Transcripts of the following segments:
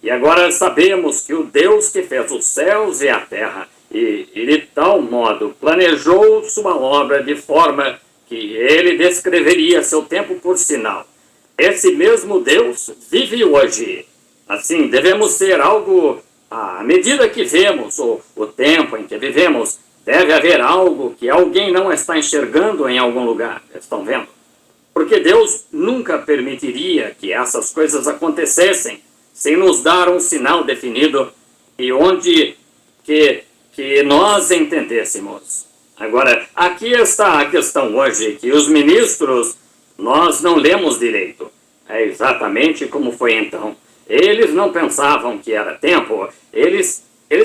E agora sabemos que o Deus que fez os céus e a terra, e de tal modo planejou sua obra de forma que ele descreveria seu tempo por sinal. Esse mesmo Deus vive hoje. Assim, devemos ser algo, à medida que vemos o tempo em que vivemos, deve haver algo que alguém não está enxergando em algum lugar. Estão vendo? Porque Deus nunca permitiria que essas coisas acontecessem sem nos dar um sinal definido e onde que nós entendêssemos. Agora, aqui está a questão hoje, que os ministros, nós não lemos direito. É exatamente como foi então. Eles não pensavam que era tempo, eles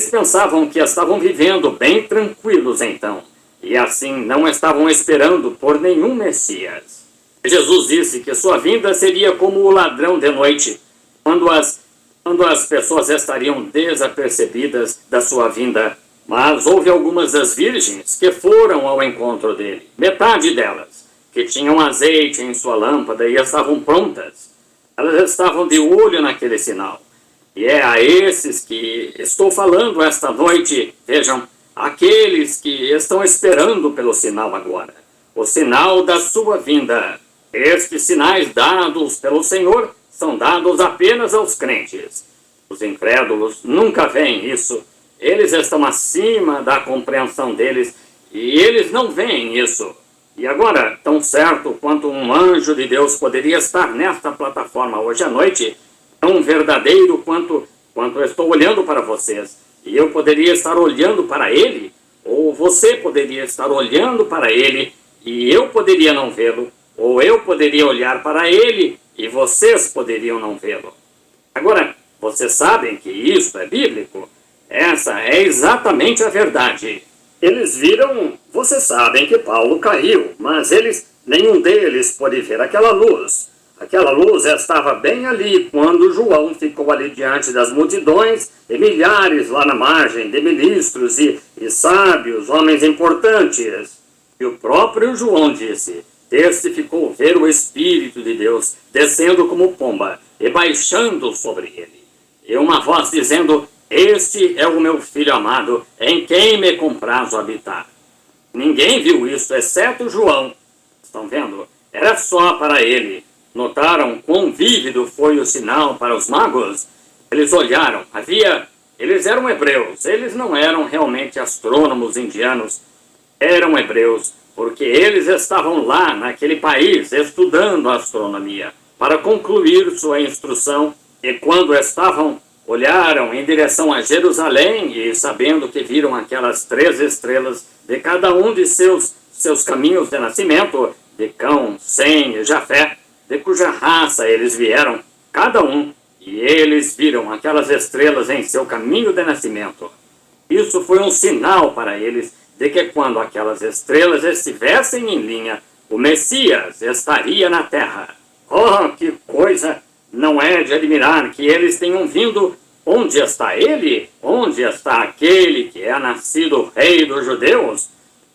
pensavam que estavam vivendo bem tranquilos então, e assim não estavam esperando por nenhum Messias. Jesus disse que sua vinda seria como o ladrão de noite, quando as pessoas estariam desapercebidas da sua vinda. Mas houve algumas das virgens que foram ao encontro dele, metade delas, que tinham azeite em sua lâmpada e estavam prontas. Elas estavam de olho naquele sinal. E é a esses que estou falando esta noite. Vejam, aqueles que estão esperando pelo sinal agora. O sinal da sua vinda. Estes sinais dados pelo Senhor são dados apenas aos crentes. Os incrédulos nunca veem isso. Eles estão acima da compreensão deles e eles não veem isso. E agora, tão certo quanto um anjo de Deus poderia estar nesta plataforma hoje à noite, tão verdadeiro quanto eu estou olhando para vocês, e eu poderia estar olhando para ele, ou você poderia estar olhando para ele, e eu poderia não vê-lo, ou eu poderia olhar para ele, e vocês poderiam não vê-lo. Agora, vocês sabem que isso é bíblico? Essa é exatamente a verdade. Eles viram, vocês sabem que Paulo caiu, mas nenhum deles pôde ver aquela luz. Aquela luz estava bem ali quando João ficou ali diante das multidões e milhares lá na margem de ministros e sábios, homens importantes. E o próprio João disse, testificou ver o Espírito de Deus descendo como pomba e baixando sobre ele. E uma voz dizendo, este é o meu filho amado, em quem me comprazo habitar. Ninguém viu isso, exceto João. Estão vendo? Era só para ele. Notaram quão vívido foi o sinal para os magos? Eles olharam. Eles eram hebreus. Eles não eram realmente astrônomos indianos. Eram hebreus, porque eles estavam lá, naquele país, estudando astronomia, para concluir sua instrução. E quando olharam em direção a Jerusalém e sabendo que viram aquelas 3 estrelas de cada um de seus caminhos de nascimento, de Cão, Sem e Jafé, de cuja raça eles vieram, cada um, e eles viram aquelas estrelas em seu caminho de nascimento. Isso foi um sinal para eles de que quando aquelas estrelas estivessem em linha, o Messias estaria na terra. Oh, que coisa! Não é de admirar que eles tenham vindo. Onde está ele? Onde está aquele que é nascido rei dos judeus?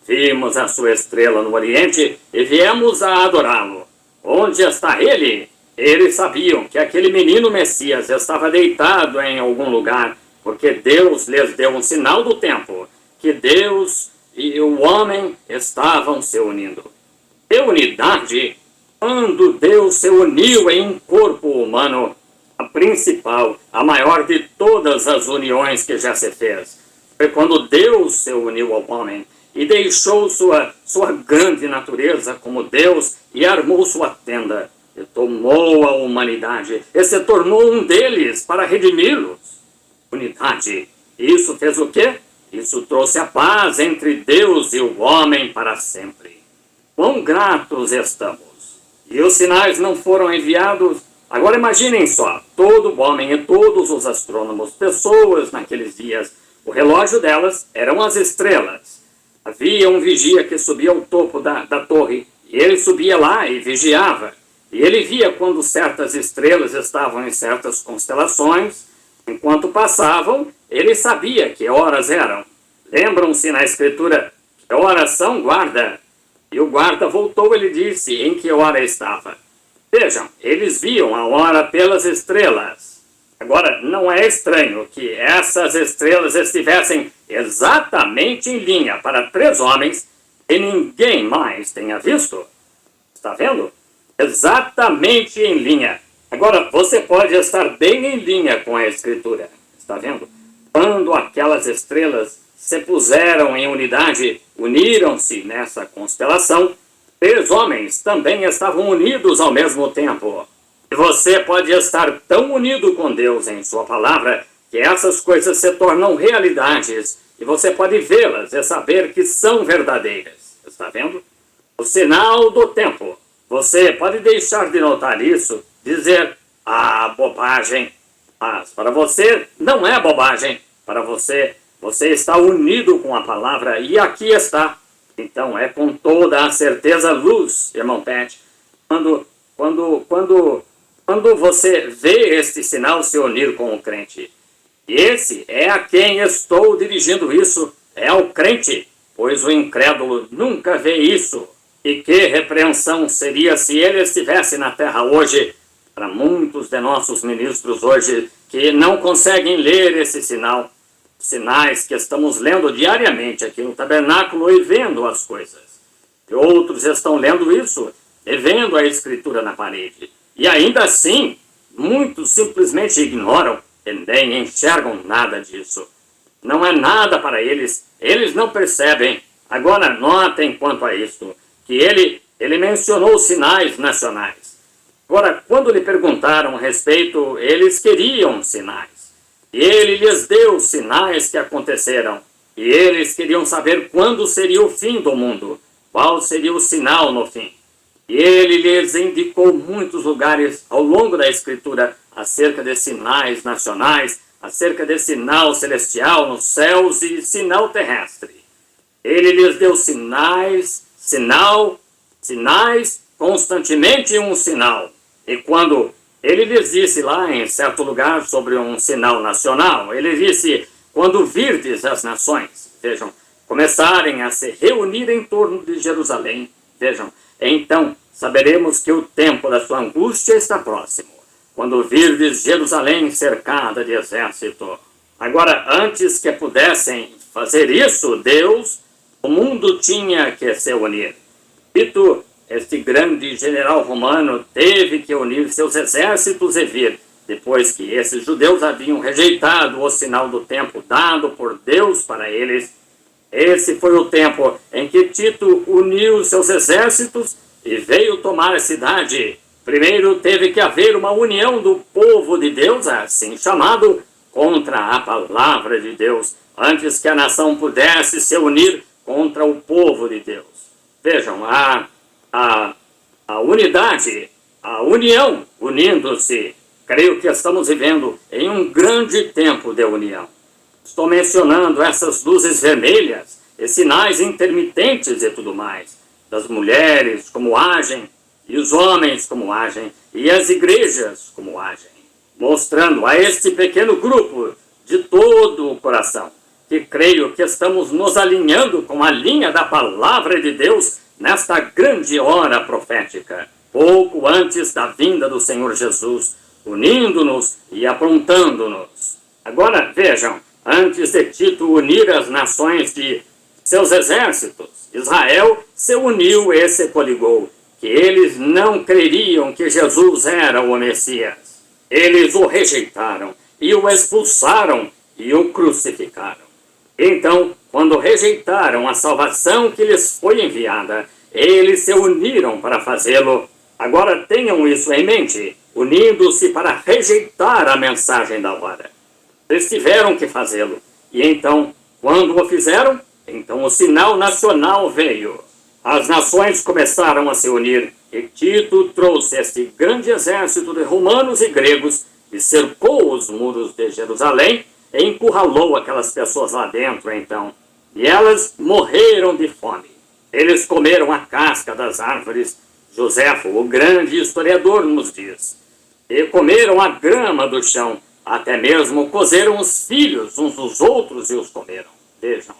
Vimos a sua estrela no Oriente e viemos a adorá-lo. Onde está ele? Eles sabiam que aquele menino Messias estava deitado em algum lugar, porque Deus lhes deu um sinal do tempo, que Deus e o homem estavam se unindo. E unidade? Quando Deus se uniu em um corpo humano, a principal, a maior de todas as uniões que já se fez, foi quando Deus se uniu ao homem e deixou sua grande natureza como Deus e armou sua tenda e tomou a humanidade e se tornou um deles para redimi-los. Unidade. Isso fez o quê? Isso trouxe a paz entre Deus e o homem para sempre. Quão gratos estamos! E os sinais não foram enviados. Agora imaginem só, todo homem e todos os astrônomos, pessoas naqueles dias, o relógio delas eram as estrelas. Havia um vigia que subia ao topo da torre, e ele subia lá e vigiava. E ele via quando certas estrelas estavam em certas constelações. Enquanto passavam, ele sabia que horas eram. Lembram-se na escritura, que horas são, guarda? E o guarda voltou e lhe disse em que hora estava. Vejam, eles viam a hora pelas estrelas. Agora, não é estranho que essas estrelas estivessem exatamente em linha para 3 homens e ninguém mais tenha visto. Está vendo? Exatamente em linha. Agora, você pode estar bem em linha com a Escritura. Está vendo? Quando aquelas estrelas se puseram em unidade, uniram-se nessa constelação, 3 homens também estavam unidos ao mesmo tempo. E você pode estar tão unido com Deus em sua palavra que essas coisas se tornam realidades e você pode vê-las e saber que são verdadeiras. Está vendo? O sinal do tempo. Você pode deixar de notar isso, dizer, bobagem. Mas para você não é bobagem. Para você, você está unido com a palavra e aqui está. Então é com toda a certeza luz, irmão Pat. Quando você vê este sinal se unir com o crente. Esse é a quem estou dirigindo isso, é ao crente, pois o incrédulo nunca vê isso. E que repreensão seria se ele estivesse na terra hoje, para muitos de nossos ministros hoje, que não conseguem ler esse sinal, sinais que estamos lendo diariamente aqui no tabernáculo e vendo as coisas. E outros estão lendo isso e vendo a escritura na parede. E ainda assim, muitos simplesmente ignoram e nem enxergam nada disso. Não é nada para eles, eles não percebem. Agora notem quanto a isto, que ele mencionou sinais nacionais. Agora, quando lhe perguntaram a respeito, eles queriam sinais. E ele lhes deu sinais que aconteceram. E eles queriam saber quando seria o fim do mundo, qual seria o sinal no fim. E ele lhes indicou muitos lugares ao longo da Escritura acerca de sinais nacionais, acerca de sinal celestial nos céus e sinal terrestre. Ele lhes deu sinais, constantemente um sinal. E quando ele lhes disse lá em certo lugar sobre um sinal nacional, ele disse, quando virdes as nações, vejam, começarem a se reunir em torno de Jerusalém, vejam, então saberemos que o tempo da sua angústia está próximo, quando virdes Jerusalém cercada de exército. Agora, antes que pudessem fazer isso, Deus, o mundo tinha que se unir. Tito, este grande general romano, teve que unir seus exércitos e vir, depois que esses judeus haviam rejeitado o sinal do tempo dado por Deus para eles. Esse foi o tempo em que Tito uniu seus exércitos e veio tomar a cidade. Primeiro teve que haver uma união do povo de Deus, assim chamado, contra a palavra de Deus, antes que a nação pudesse se unir contra o povo de Deus. Vejam, a unidade, a união, unindo-se. Creio que estamos vivendo em um grande tempo de união. Estou mencionando essas luzes vermelhas, e sinais intermitentes e tudo mais, das mulheres como agem, e os homens como agem, e as igrejas como agem, mostrando a este pequeno grupo de todo o coração, que creio que estamos nos alinhando com a linha da palavra de Deus nesta grande hora profética, pouco antes da vinda do Senhor Jesus, unindo-nos e aprontando-nos. Agora vejam, antes de Tito unir as nações de seus exércitos, Israel se uniu e se coligou, que eles não creriam que Jesus era o Messias. Eles o rejeitaram e o expulsaram e o crucificaram. Então, quando rejeitaram a salvação que lhes foi enviada, eles se uniram para fazê-lo. Agora tenham isso em mente, unindo-se para rejeitar a mensagem da hora. Eles tiveram que fazê-lo. E então, quando o fizeram, então o sinal nacional veio. As nações começaram a se unir e Tito trouxe este grande exército de romanos e gregos e cercou os muros de Jerusalém e encurralou aquelas pessoas lá dentro, então. E elas morreram de fome. Eles comeram a casca das árvores, Joséfo, o grande historiador, nos diz. E comeram a grama do chão, até mesmo cozeram os filhos uns dos outros e os comeram. Vejam,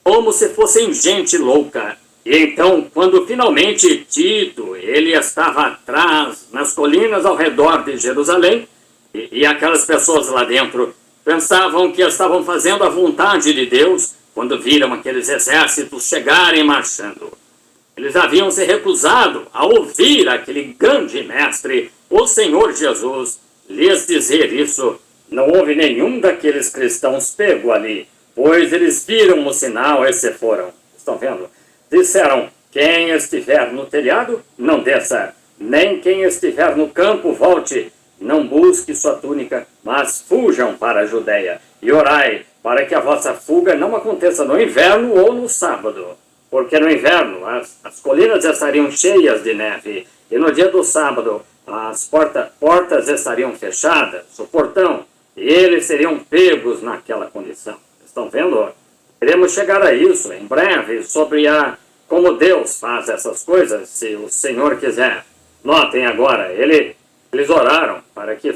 como se fossem gente louca. E então, quando finalmente Tito, ele estava atrás, nas colinas ao redor de Jerusalém, E aquelas pessoas lá dentro pensavam que estavam fazendo a vontade de Deus quando viram aqueles exércitos chegarem marchando. Eles haviam se recusado a ouvir aquele grande mestre, o Senhor Jesus, lhes dizer isso. Não houve nenhum daqueles cristãos pego ali, pois eles viram o sinal e se foram. Estão vendo? Disseram: quem estiver no telhado, não desça, nem quem estiver no campo, volte. Não busque sua túnica, mas fujam para a Judeia. E orai para que a vossa fuga não aconteça no inverno ou no sábado. Porque no inverno as colinas estariam cheias de neve, e no dia do sábado as portas estariam fechadas, o portão, e eles seriam pegos naquela condição. Estão vendo? Queremos chegar a isso em breve, sobre como Deus faz essas coisas, se o Senhor quiser. Notem agora, eles oraram para que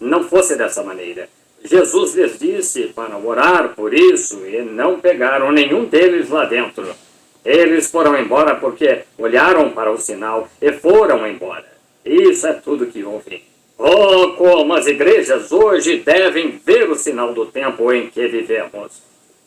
não fosse dessa maneira. Jesus lhes disse para orar por isso e não pegaram nenhum deles lá dentro. Eles foram embora porque olharam para o sinal e foram embora. Isso é tudo que houve. Oh, como as igrejas hoje devem ver o sinal do tempo em que vivemos.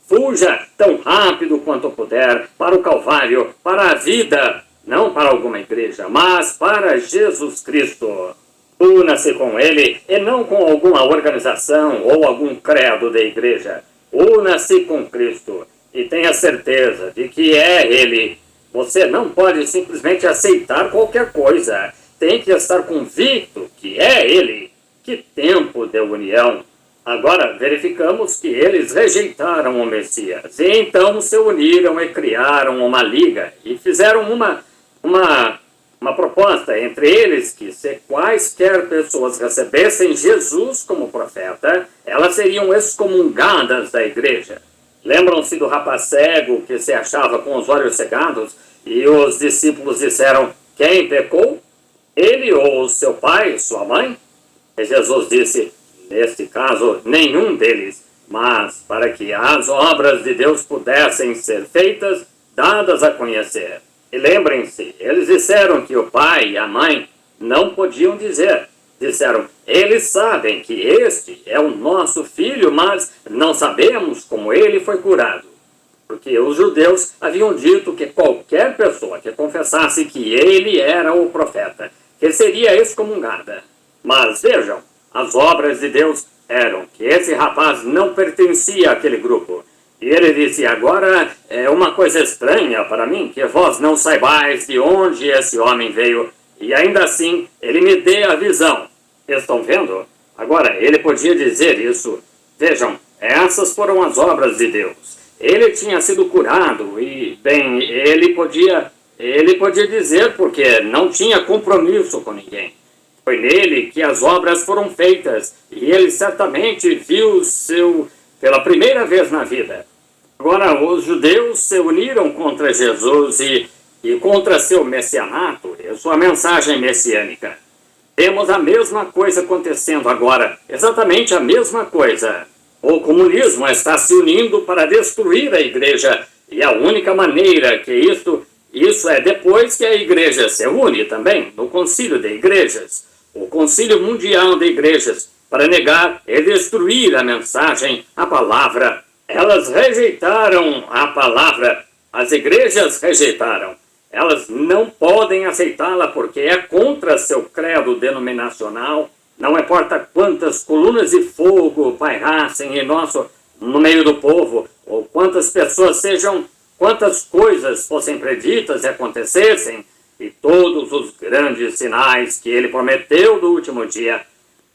Fuja tão rápido quanto puder para o Calvário, para a vida, não para alguma igreja, mas para Jesus Cristo. Una-se com ele e não com alguma organização ou algum credo da igreja. Una-se com Cristo e tenha certeza de que é Ele. Você não pode simplesmente aceitar qualquer coisa. Tem que estar convicto que é Ele. Que tempo de união! Agora verificamos que eles rejeitaram o Messias e então se uniram e criaram uma liga e fizeram uma proposta entre eles que se quaisquer pessoas recebessem Jesus como profeta, elas seriam excomungadas da igreja. Lembram-se do rapaz cego que se achava com os olhos cegados e os discípulos disseram: quem pecou? Ele ou seu pai, sua mãe? E Jesus disse: neste caso, nenhum deles, mas para que as obras de Deus pudessem ser feitas, dadas a conhecer. E lembrem-se, eles disseram que o pai e a mãe não podiam dizer. Disseram: eles sabem que este é o nosso filho, mas não sabemos como ele foi curado. Porque os judeus haviam dito que qualquer pessoa que confessasse que ele era o profeta, que seria excomungada. Mas vejam, as obras de Deus eram que esse rapaz não pertencia àquele grupo. E ele disse: agora é uma coisa estranha para mim, que vós não saibais de onde esse homem veio, e ainda assim ele me dê a visão. Estão vendo? Agora, ele podia dizer isso. Vejam, essas foram as obras de Deus. Ele tinha sido curado e, bem, ele podia dizer porque não tinha compromisso com ninguém. Foi nele que as obras foram feitas e ele certamente viu pela primeira vez na vida. Agora, os judeus se uniram contra Jesus e contra seu messianato e sua mensagem messiânica. Temos a mesma coisa acontecendo agora, exatamente a mesma coisa. O comunismo está se unindo para destruir a igreja e a única maneira que isso é depois que a igreja se une também no concílio de igrejas, o concílio mundial de igrejas, para negar e destruir a mensagem, a palavra. Elas rejeitaram a palavra, as igrejas rejeitaram. Elas não podem aceitá-la porque é contra seu credo denominacional. Não importa quantas colunas de fogo pairassem no meio do povo, ou quantas coisas fossem preditas e acontecessem, e todos os grandes sinais que ele prometeu do último dia,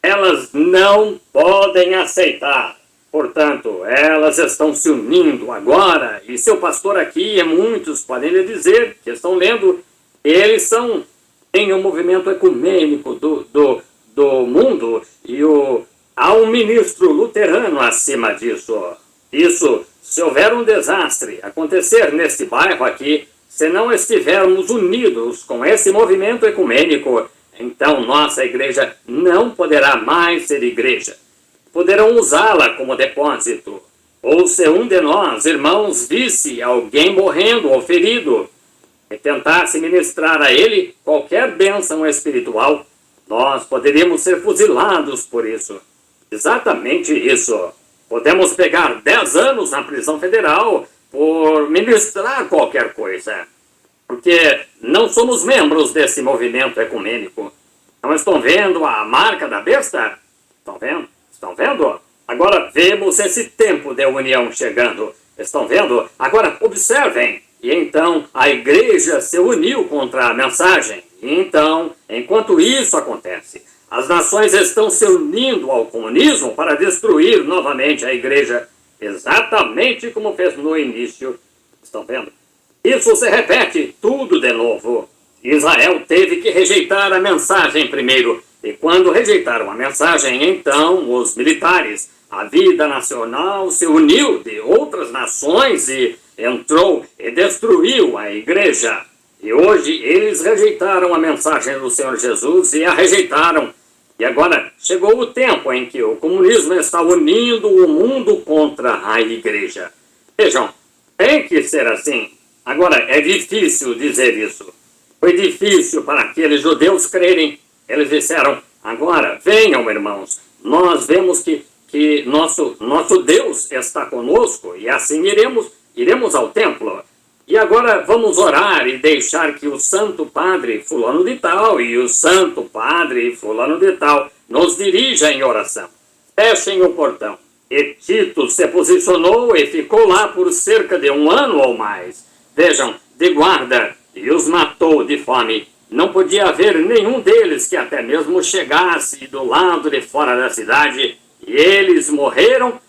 elas não podem aceitar. Portanto, elas estão se unindo agora, e seu pastor aqui, e muitos podem lhe dizer, que estão lendo, eles são em um movimento ecumênico do mundo, e há um ministro luterano acima disso. Isso, se houver um desastre acontecer neste bairro aqui, se não estivermos unidos com esse movimento ecumênico, então nossa igreja não poderá mais ser igreja. Poderão usá-la como depósito. Ou se um de nós, irmãos, visse alguém morrendo ou ferido e tentasse ministrar a ele qualquer bênção espiritual, Nós poderíamos ser fuzilados por isso. Exatamente isso. Podemos pegar 10 anos na prisão federal por ministrar qualquer coisa. Porque não somos membros desse movimento ecumênico. Não estão vendo a marca da besta? Estão vendo? Estão vendo? Agora vemos esse tempo de união chegando. Estão vendo? Agora observem. E então a igreja se uniu contra a mensagem. E então, enquanto isso acontece, as nações estão se unindo ao comunismo para destruir novamente a igreja, exatamente como fez no início. Estão vendo? Isso se repete tudo de novo. Israel teve que rejeitar a mensagem primeiro. E quando rejeitaram a mensagem, então os militares, a vida nacional se uniu de outras nações e entrou e destruiu a igreja. E hoje eles rejeitaram a mensagem do Senhor Jesus e a rejeitaram. E agora chegou o tempo em que o comunismo está unindo o mundo contra a igreja. Vejam, tem que ser assim. Agora, é difícil dizer isso. Foi difícil para aqueles judeus crerem. Eles disseram, agora, venham, irmãos, nós vemos que nosso Deus está conosco e assim iremos ao templo. E agora vamos orar e deixar que o Santo Padre fulano de tal e o Santo Padre fulano de tal nos dirija em oração. Fechem o portão. E Tito se posicionou e ficou lá por cerca de 1 ano ou mais. Vejam, de guarda, e os matou de fome. Não podia haver nenhum deles que até mesmo chegasse do lado de fora da cidade. E eles morreram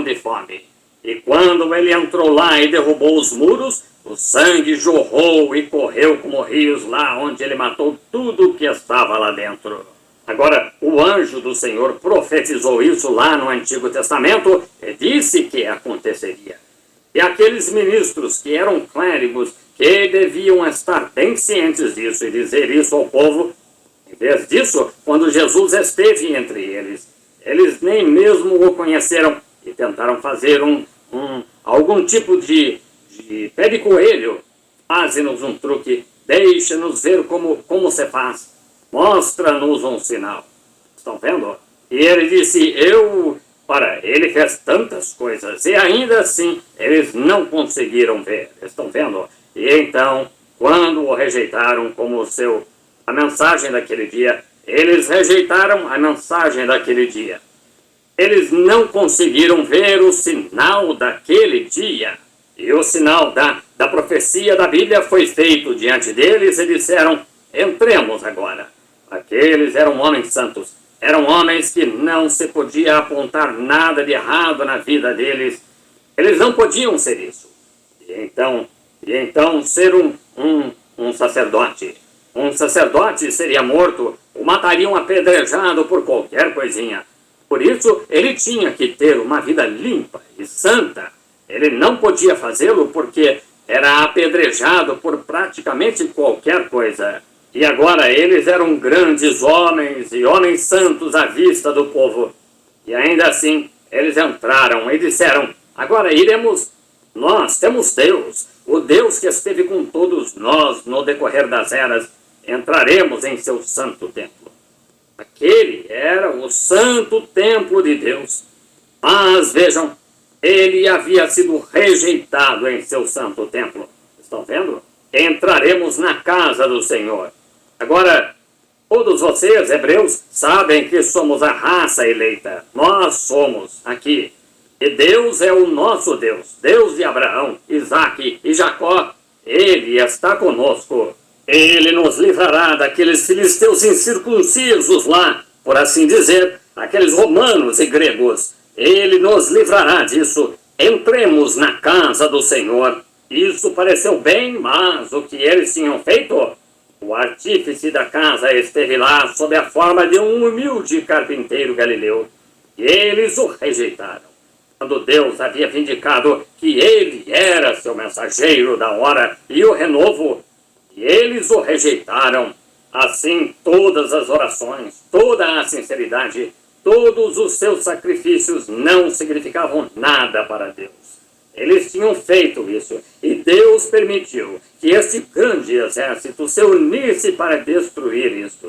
de fome. E quando ele entrou lá e derrubou os muros, o sangue jorrou e correu como rios lá onde ele matou tudo o que estava lá dentro. Agora, o anjo do Senhor profetizou isso lá no Antigo Testamento e disse que aconteceria. E aqueles ministros que eram clérigos, que deviam estar bem cientes disso e dizer isso ao povo, em vez disso, quando Jesus esteve entre eles, eles nem mesmo o conheceram e tentaram fazer algum tipo de pé de coelho. Faze-nos um truque, deixa-nos ver como se faz, mostra-nos um sinal. Estão vendo? E ele disse, ele fez tantas coisas e ainda assim eles não conseguiram ver. Estão vendo? E então, quando o rejeitaram como a mensagem daquele dia, eles rejeitaram a mensagem daquele dia. Eles não conseguiram ver o sinal daquele dia. E o sinal da profecia da Bíblia foi feito diante deles e disseram, entremos agora. Aqueles eram homens santos. Eram homens que não se podia apontar nada de errado na vida deles. Eles não podiam ser isso. E então ser um sacerdote. Um sacerdote seria morto, o matariam apedrejado por qualquer coisinha. Por isso, ele tinha que ter uma vida limpa e santa. Ele não podia fazê-lo porque era apedrejado por praticamente qualquer coisa. E agora eles eram grandes homens e homens santos à vista do povo. E ainda assim, eles entraram e disseram, agora iremos, nós temos Deus, o Deus que esteve com todos nós no decorrer das eras, entraremos em seu santo templo. Aquele era o santo templo de Deus. Mas vejam, ele havia sido rejeitado em seu santo templo. Estão vendo? Entraremos na casa do Senhor. Agora, todos vocês, hebreus, sabem que somos a raça eleita. Nós somos aqui. E Deus é o nosso Deus. Deus de Abraão, Isaque e Jacó. Ele está conosco. Ele nos livrará daqueles filisteus incircuncisos lá, por assim dizer, aqueles romanos e gregos. Ele nos livrará disso. Entremos na casa do Senhor. Isso pareceu bem, mas o que eles tinham feito? O artífice da casa esteve lá sob a forma de um humilde carpinteiro galileu. E eles o rejeitaram. Quando Deus havia vindicado que ele era seu mensageiro da hora e o renovo, e eles o rejeitaram. Assim, todas as orações, toda a sinceridade, todos os seus sacrifícios não significavam nada para Deus. Eles tinham feito isso, e Deus permitiu que este grande exército se unisse para destruir isto.